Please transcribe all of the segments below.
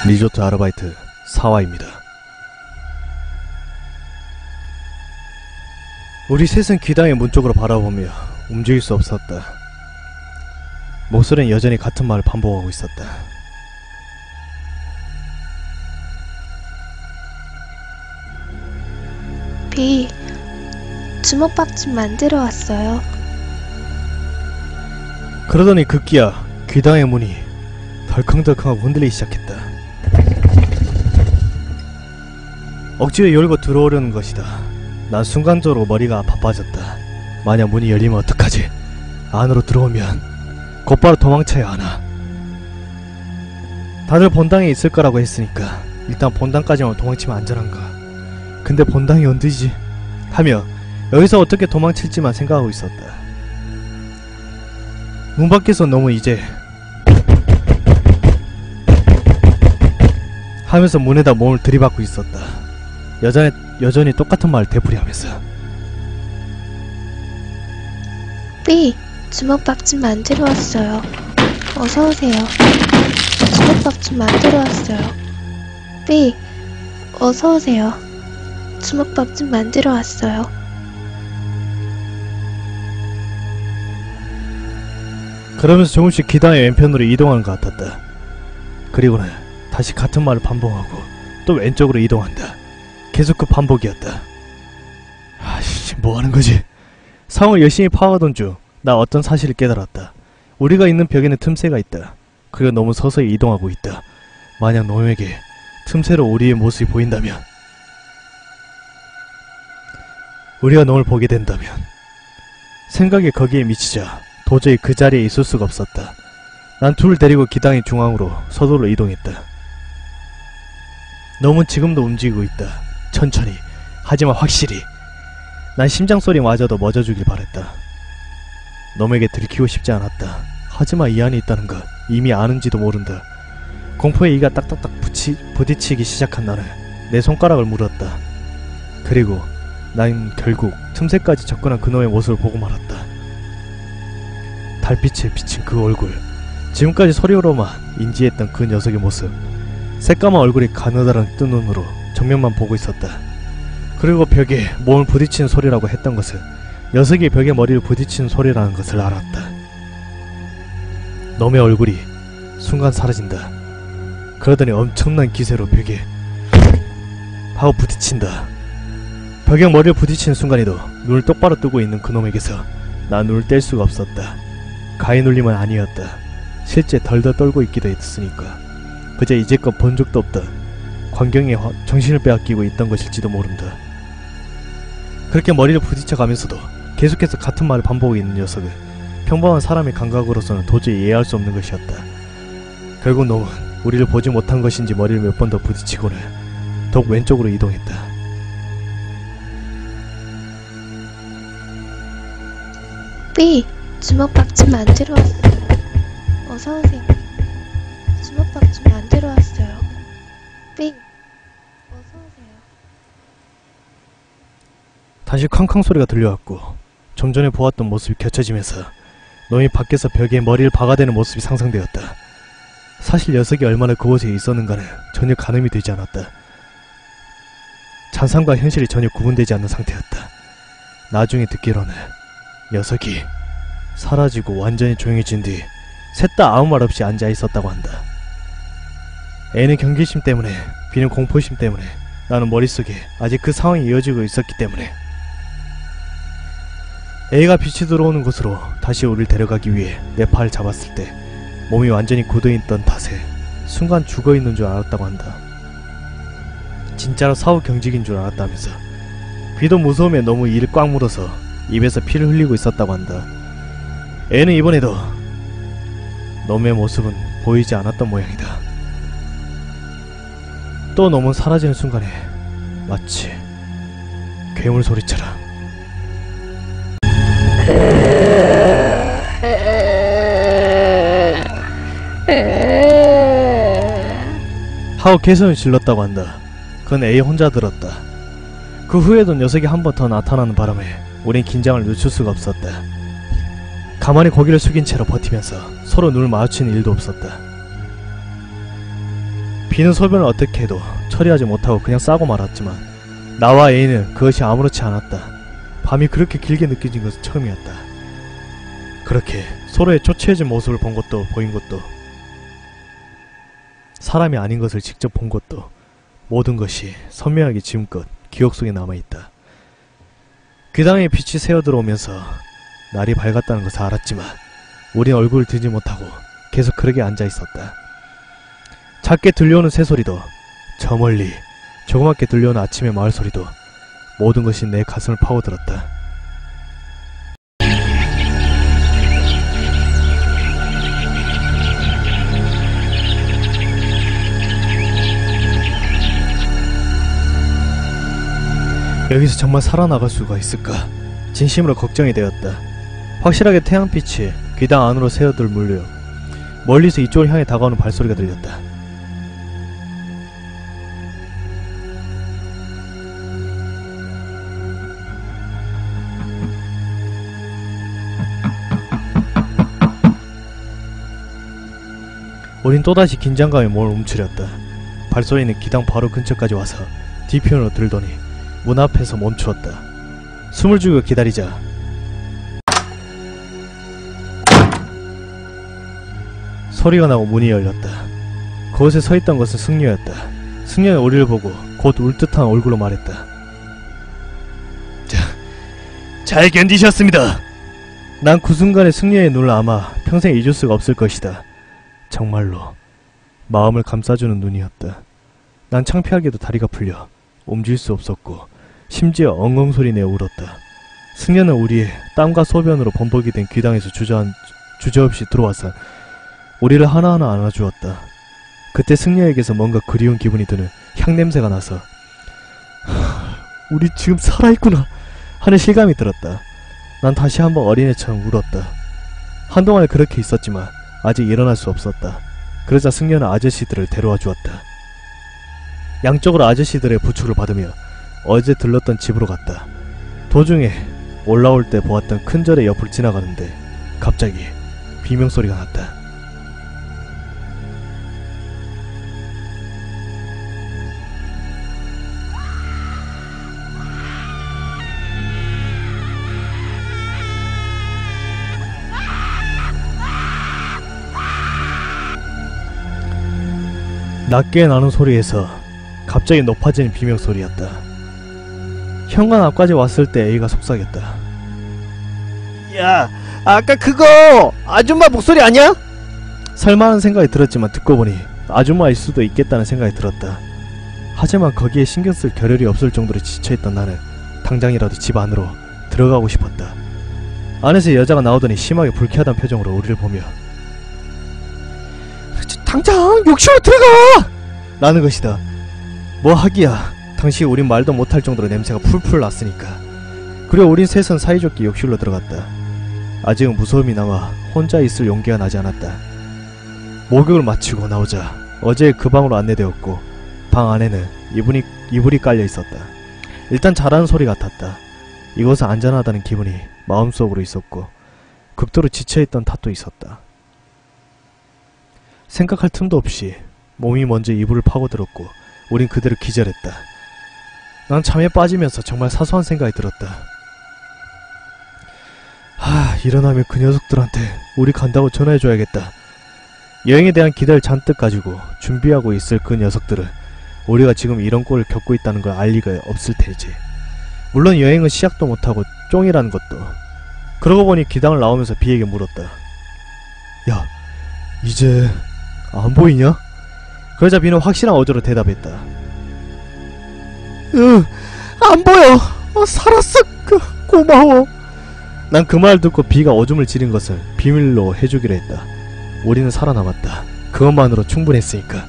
리조트 아르바이트 사와입니다. 우리 셋은 귀당의 문 쪽으로 바라보며 움직일 수 없었다. 목소리는 여전히 같은 말을 반복하고 있었다. 비, 주먹밥집 만들어 왔어요. 그러더니 급기야 귀당의 문이 덜컹덜컹하고 흔들리기 시작했다. 억지로 열고 들어오려는 것이다. 난 순간적으로 머리가 바빠졌다. 만약 문이 열리면 어떡하지? 안으로 들어오면 곧바로 도망쳐야 하나. 다들 본당에 있을 거라고 했으니까 일단 본당까지만 도망치면 안전한가. 근데 본당이 언제지? 하며 여기서 어떻게 도망칠지만 생각하고 있었다. 문 밖에서 너무 이제 하면서 문에다 몸을 들이받고 있었다. 여전히 똑같은 말을 되풀이하면서 비, 주먹밥집 만들어 왔어요. 어서오세요. 주먹밥집 만들어 왔어요. 비, 어서오세요. 주먹밥집 만들어 왔어요. 그러면서 조금씩 기당의 왼편으로 이동하는 것 같았다. 그리고는 다시 같은 말을 반복하고 또 왼쪽으로 이동한다. 계속 그 반복이었다. 아씨, 뭐하는거지? 상황을 열심히 파악하던 중 나 어떤 사실을 깨달았다. 우리가 있는 벽에는 틈새가 있다. 그리고 너무 서서히 이동하고 있다. 만약 놈에게 틈새로 우리의 모습이 보인다면, 우리가 놈을 보게 된다면, 생각이 거기에 미치자 도저히 그 자리에 있을 수가 없었다. 난 둘을 데리고 기당의 중앙으로 서둘러 이동했다. 놈은 지금도 움직이고 있다. 천천히, 하지만 확실히. 난 심장소리마저도 멎어주길 바랬다. 놈에게 들키고 싶지 않았다. 하지만 이 안에 있다는 것 이미 아는지도 모른다. 공포에 이가 딱딱딱 부딪히기 시작한 나는 내 손가락을 물었다. 그리고 난 결국 틈새까지 접근한 그놈의 모습을 보고 말았다. 달빛에 비친 그 얼굴, 지금까지 소리로만 인지했던 그 녀석의 모습. 새까만 얼굴이 가느다란 뜬 눈으로 정면만 보고 있었다. 그리고 벽에 몸을 부딪히는 소리라고 했던 것은 녀석이 벽에 머리를 부딪히는 소리라는 것을 알았다. 놈의 얼굴이 순간 사라진다. 그러더니 엄청난 기세로 벽에 하고 부딪힌다. 벽에 머리를 부딪히는 순간에도 눈을 똑바로 뜨고 있는 그놈에게서 난 눈을 뗄 수가 없었다. 가히 눌림은 아니었다. 실제 덜덜 떨고 있기도 했으니까 그저 이제껏 본 적도 없던 광경에 정신을 빼앗기고 있던 것일지도 모른다. 그렇게 머리를 부딪혀가면서도 계속해서 같은 말을 반복하고 있는 녀석은 평범한 사람의 감각으로서는 도저히 이해할 수 없는 것이었다. 결국 놈은 우리를 보지 못한 것인지 머리를 몇 번 더 부딪히고는 더욱 왼쪽으로 이동했다. 비, 주먹밥집 만들어 왔어요. 어서오세요. 주먹밥집 만들어 왔어요. 비, 어서오세요. 다시 쾅쾅 소리가 들려왔고 좀 전에 보았던 모습이 겹쳐지면서 놈이 밖에서 벽에 머리를 박아대는 모습이 상상되었다. 사실 녀석이 얼마나 그곳에 있었는가는 전혀 가늠이 되지 않았다. 잔상과 현실이 전혀 구분되지 않는 상태였다. 나중에 듣기로는 녀석이 사라지고 완전히 조용해진 뒤 셋 다 아무 말 없이 앉아 있었다고 한다. A는 경계심 때문에, B는 공포심 때문에, 나는 머릿속에 아직 그 상황이 이어지고 있었기 때문에 A가 빛이 들어오는 곳으로 다시 우리를 데려가기 위해 내 팔을 잡았을 때 몸이 완전히 굳어있던 탓에 순간 죽어있는 줄 알았다고 한다. 진짜로 사후 경직인 줄 알았다면서. B도 무서움에 너무 이를 꽉 물어서 입에서 피를 흘리고 있었다고 한다. A는 이번에도 놈의 모습은 보이지 않았던 모양이다. 또 놈은 사라지는 순간에 마치 괴물 소리처럼 하고 개성을 질렀다고 한다. 그건 A 혼자 들었다. 그 후에도 녀석이 한 번 더 나타나는 바람에 우린 긴장을 늦출 수가 없었다. 가만히 고개를 숙인 채로 버티면서 서로 눈을 마주치는 일도 없었다. 비는 소변을 어떻게 해도 처리하지 못하고 그냥 싸고 말았지만 나와 A는 그것이 아무렇지 않았다. 밤이 그렇게 길게 느껴진 것은 처음이었다. 그렇게 서로의 초췌해진 모습을 본 것도 보인 것도 사람이 아닌 것을 직접 본 것도 모든 것이 선명하게 지금껏 기억 속에 남아있다. 귀당에 빛이 새어 들어오면서 날이 밝았다는 것을 알았지만 우린 얼굴을 들지 못하고 계속 그렇게 앉아있었다. 작게 들려오는 새소리도 저 멀리 조그맣게 들려오는 아침의 마을 소리도 모든 것이 내 가슴을 파고들었다. 여기서 정말 살아나갈 수가 있을까? 진심으로 걱정이 되었다. 확실하게 태양빛이 귀당 안으로 새어들 물려 멀리서 이쪽을 향해 다가오는 발소리가 들렸다. 우린 또다시 긴장감에 몸을 움츠렸다. 발소리는 기당 바로 근처까지 와서 뒤편으로 들더니 문 앞에서 멈추었다. 숨을 죽여 기다리자 소리가 나고 문이 열렸다. 그곳에 서있던 것은 승려였다. 승려는 우리를 보고 곧 울듯한 얼굴로 말했다. 잘 견디셨습니다. 난 그 순간에 승려의 눈을 아마 평생 잊을 수가 없을 것이다. 정말로 마음을 감싸주는 눈이었다. 난 창피하게도 다리가 풀려 움직일 수 없었고 심지어 엉엉 소리 내어 울었다. 승려는 우리의 땀과 소변으로 범벅이 된 귀당에서 주저없이 들어와서 우리를 하나하나 안아주었다. 그때 승려에게서 뭔가 그리운 기분이 드는 향냄새가 나서 우리 지금 살아있구나 하는 실감이 들었다. 난 다시 한번 어린애처럼 울었다. 한동안 그렇게 있었지만 아직 일어날 수 없었다. 그러자 승려는 아저씨들을 데려와 주었다. 양쪽으로 아저씨들의 부축을 받으며 어제 들렀던 집으로 갔다. 도중에 올라올 때 보았던 큰 절의 옆을 지나가는데 갑자기 비명소리가 났다. 낮게 나는 소리에서 갑자기 높아지는 비명소리였다. 현관 앞까지 왔을 때 A가 속삭였다. 야, 아까 그거 아줌마 목소리 아니야? 설마 하는 생각이 들었지만 듣고 보니 아줌마일 수도 있겠다는 생각이 들었다. 하지만 거기에 신경 쓸 겨를이 없을 정도로 지쳐있던 나는 당장이라도 집 안으로 들어가고 싶었다. 안에서 여자가 나오더니 심하게 불쾌하다는 표정으로 우리를 보며 당장 욕실로 들어가! 라는 것이다. 뭐 하기야. 당시 우린 말도 못할 정도로 냄새가 풀풀 났으니까. 그리고 우린 셋은 사이좋게 욕실로 들어갔다. 아직은 무서움이 남아 혼자 있을 용기가 나지 않았다. 목욕을 마치고 나오자 어제 그 방으로 안내되었고 방 안에는 이불이 깔려 있었다. 일단 잘하는 소리 같았다. 이곳은 안전하다는 기분이 마음속으로 있었고 극도로 지쳐있던 탓도 있었다. 생각할 틈도 없이 몸이 먼저 이불을 파고들었고 우린 그대로 기절했다. 난 잠에 빠지면서 정말 사소한 생각이 들었다. 일어나면 그 녀석들한테 우리 간다고 전화해줘야겠다. 여행에 대한 기대를 잔뜩 가지고 준비하고 있을 그 녀석들은 우리가 지금 이런 꼴을 겪고 있다는 걸 알 리가 없을 테지. 물론 여행은 시작도 못하고 쫑이라는 것도. 그러고 보니 기당을 나오면서 비에게 물었다. 야, 이제 안 보이냐? 그러자 비는 확실한 어조로 대답했다. 안 보여. 살았어. 고마워. 난 그 말을 듣고 비가 오줌을 지른 것을 비밀로 해주기로 했다. 우리는 살아남았다. 그것만으로 충분했으니까.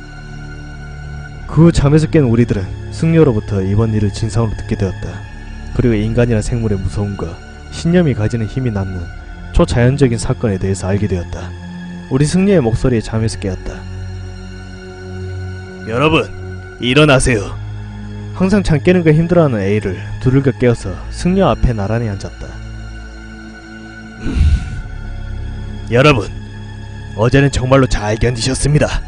그 후 잠에서 깬 우리들은 승려로부터 이번 일을 진상으로 듣게 되었다. 그리고 인간이란 생물의 무서움과 신념이 가지는 힘이 낳는 초자연적인 사건에 대해서 알게 되었다. 우리 승려의 목소리에 잠에서 깨었다. 여러분, 일어나세요. 항상 잠 깨는 걸 힘들어하는 A를 두들겨 깨어서 승려 앞에 나란히 앉았다. 여러분, 어제는 정말로 잘 견디셨습니다.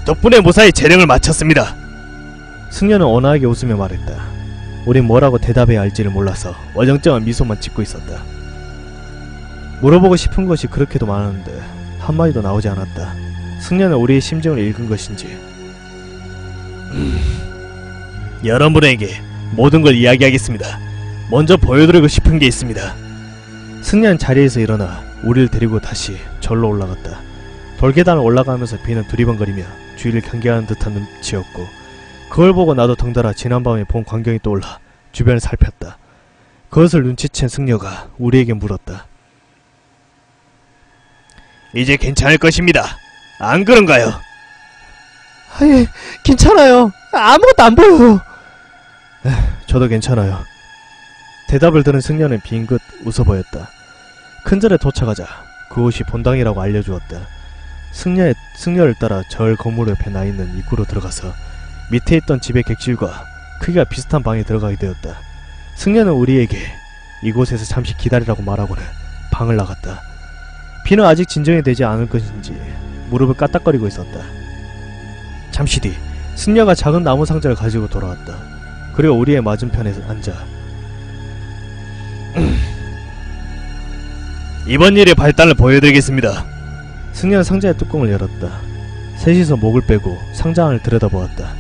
덕분에 무사히 재령을 마쳤습니다. 승려는 온화하게 웃으며 말했다. 우린 뭐라고 대답해야 할지를 몰라서 어정쩡한 미소만 짓고 있었다. 물어보고 싶은 것이 그렇게도 많았는데 한마디도 나오지 않았다. 승려는 우리의 심정을 읽은 것인지 여러분에게 모든 걸 이야기하겠습니다. 먼저 보여드리고 싶은 게 있습니다. 승려는 자리에서 일어나 우리를 데리고 다시 절로 올라갔다. 돌계단을 올라가면서 비는 두리번거리며 주위를 경계하는 듯한 눈치였고 그걸 보고 나도 덩달아 지난밤에 본 광경이 떠올라 주변을 살폈다. 그것을 눈치챈 승려가 우리에게 물었다. 이제 괜찮을 것입니다. 안 그런가요? 예, 괜찮아요. 아무것도 안 보여요. 저도 괜찮아요. 대답을 들은 승려는 빙긋 웃어 보였다. 큰 절에 도착하자 그곳이 본당이라고 알려주었다. 승려를 따라 절 건물 옆에 나있는 입구로 들어가서 밑에 있던 집의 객실과 크기가 비슷한 방에 들어가게 되었다. 승려는 우리에게 이곳에서 잠시 기다리라고 말하고는 방을 나갔다. 비는 아직 진정이 되지 않을 것인지 무릎을 까딱거리고 있었다. 잠시 뒤 승려가 작은 나무 상자를 가지고 돌아왔다. 그리고 우리의 맞은편에 앉아 이번 일의 발단을 보여드리겠습니다. 승려는 상자의 뚜껑을 열었다. 셋이서 목을 빼고 상자 안을 들여다보았다.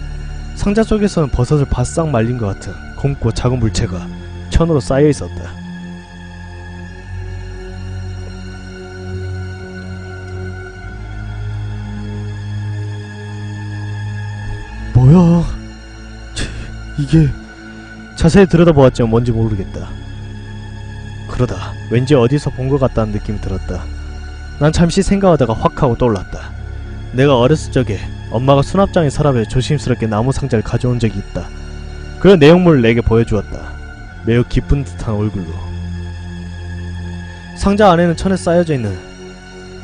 상자 속에서는 버섯을 바싹 말린 것 같은 곰고 작은 물체가 천으로 쌓여 있었다. 뭐야? 이게 자세히 들여다보았지만 뭔지 모르겠다. 그러다 왠지 어디서 본 것 같다는 느낌이 들었다. 난 잠시 생각하다가 확 하고 떠올랐다. 내가 어렸을 적에 엄마가 수납장의 서랍에 조심스럽게 나무 상자를 가져온 적이 있다. 그런 내용물을 내게 보여주었다. 매우 기쁜 듯한 얼굴로. 상자 안에는 천에 쌓여져 있는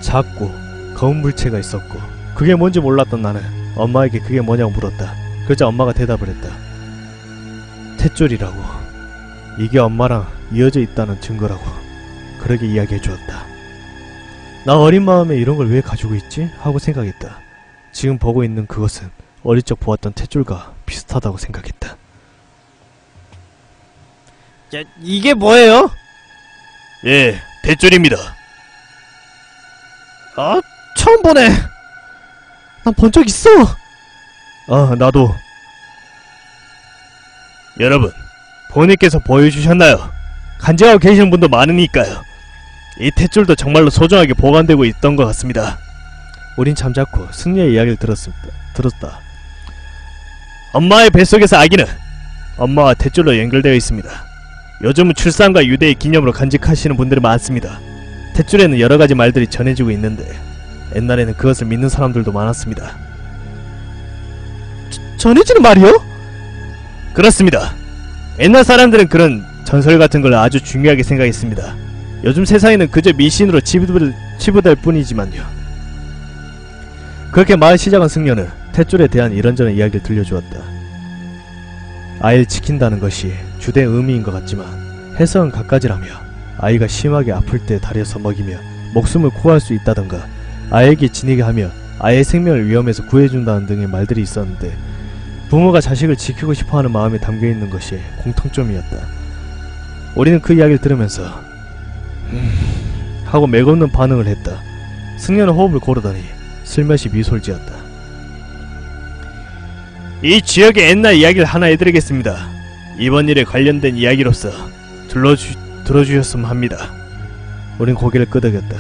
작고 검은 물체가 있었고 그게 뭔지 몰랐던 나는 엄마에게 그게 뭐냐고 물었다. 그러자 엄마가 대답을 했다. 탯줄이라고. 이게 엄마랑 이어져 있다는 증거라고. 그러게 이야기해 주었다. 나 어린 마음에 이런 걸 왜 가지고 있지? 하고 생각했다. 지금 보고 있는 그것은 어릴 적 보았던 탯줄과 비슷하다고 생각했다. 야, 이게 뭐예요? 예, 탯줄입니다. 아, 처음 보네. 난 본 적 있어. 아, 나도. 여러분, 본인께서 보여주셨나요? 간직하고 계시는 분도 많으니까요. 이 탯줄도 정말로 소중하게 보관되고 있던 것 같습니다. 우린 잠자코 승려의 이야기를 들었다. 엄마의 뱃속에서 아기는 엄마와 탯줄로 연결되어 있습니다. 요즘은 출산과 유대의 기념으로 간직하시는 분들이 많습니다. 탯줄에는 여러가지 말들이 전해지고 있는데 옛날에는 그것을 믿는 사람들도 많았습니다. 전해지는 말이요? 그렇습니다. 옛날 사람들은 그런 전설 같은 걸 아주 중요하게 생각했습니다. 요즘 세상에는 그저 미신으로 치부될 뿐이지만요. 그렇게 마을 시작한 승려는 탯줄에 대한 이런저런 이야기를 들려주었다. 아이를 지킨다는 것이 주된 의미인 것 같지만 해석은 갖가지라며 아이가 심하게 아플 때 다려서 먹이며 목숨을 구할 수 있다던가 아이에게 지니게 하며 아이의 생명을 위험에서 구해준다는 등의 말들이 있었는데 부모가 자식을 지키고 싶어하는 마음에 담겨있는 것이 공통점이었다. 우리는 그 이야기를 들으면서 하고 맥없는 반응을 했다. 승려는 호흡을 고르더니 슬며시 미소를 지었다. 이 지역의 옛날 이야기를 하나 해드리겠습니다. 이번 일에 관련된 이야기로서 들어주셨으면 합니다. 우린 고개를 끄덕였다.